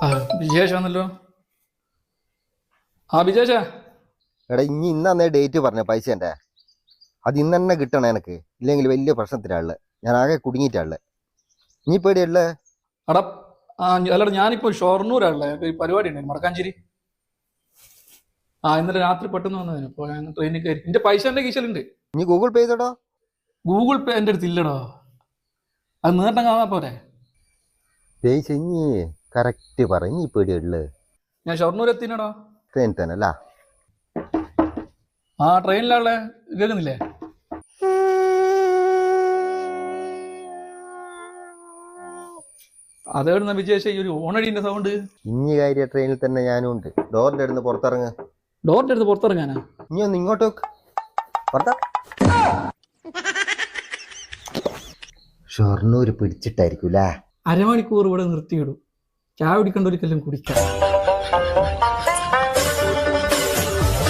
ആ വിജേഷാണല്ലോ. ആ വിജേഷാ. എടാ ഇനി ഇന്നേ ഡേറ്റ് പറഞ്ഞ പൈസ എൻ്റെ അത് ഇന്ന് തന്നെ കിട്ടണം എനിക്ക്, ഇല്ലെങ്കിൽ വലിയ പ്രശ്നത്തിലാണുള്ളത്. ഞാൻ ആകെ കുടുങ്ങിയിട്ടാണുള്ളത്. നീ ഇപ്പോൾ എവിടെയുള്ളത്? അടാ അല്ലടാ, ഞാനിപ്പോ ഷൊർണൂരാണല്ലേ, ഒരു പരിപാടി ഉണ്ട് മടക്കാഞ്ചേരി. ഇന്നലെ രാത്രി പെട്ടെന്ന് വന്നതിന് ഇപ്പൊ ഞാൻ ട്രെയിനിൽ കയറി. എന്റെ പൈസ എന്റെ കീശലുണ്ട്. നീ ഗൂഗിൾ പേ ചെയ്തോടോ? ഗൂഗിൾ പേ എന്റെ അടുത്ത് ഇല്ലടോ. അത് നേട്ടം കാണാൻ പോരെ. പൈസ ഇനി കറക്റ്റ് പറ, നീ ഇപ്പോൾ എവിടെയുള്ളത്? ഞാൻ ഷൊർണൂർ എത്തിനടോ. ട്രെയിൻ തന്നെ അല്ല? ട്രെയിനിലാളെ കേൾക്കുന്നില്ലേ? അതെവിടുന്ന വിജേഷ ഈ ഒരു ഓണടിന്റെ സൗണ്ട്? ഇനി കാര്യ ട്രെയിനിൽ തന്നെ ഞാനും ഉണ്ട്. ഡോറിന്റെ അടുത്ത് പുറത്തിറങ്ങ്. ഡോറിന്റെ അടുത്ത് പുറത്തിറങ്ങാനാ? നീ ഒന്ന് ഇങ്ങോട്ട് വെക്ക്. ഷൊർണൂര് പിടിച്ചിട്ടായിരിക്കൂലേ? അരമണിക്കൂർ ഇവിടെ നിർത്തിയിടും. ചായ കുടിക്കേണ്ട ഒരിക്കലും കുടിക്കാം.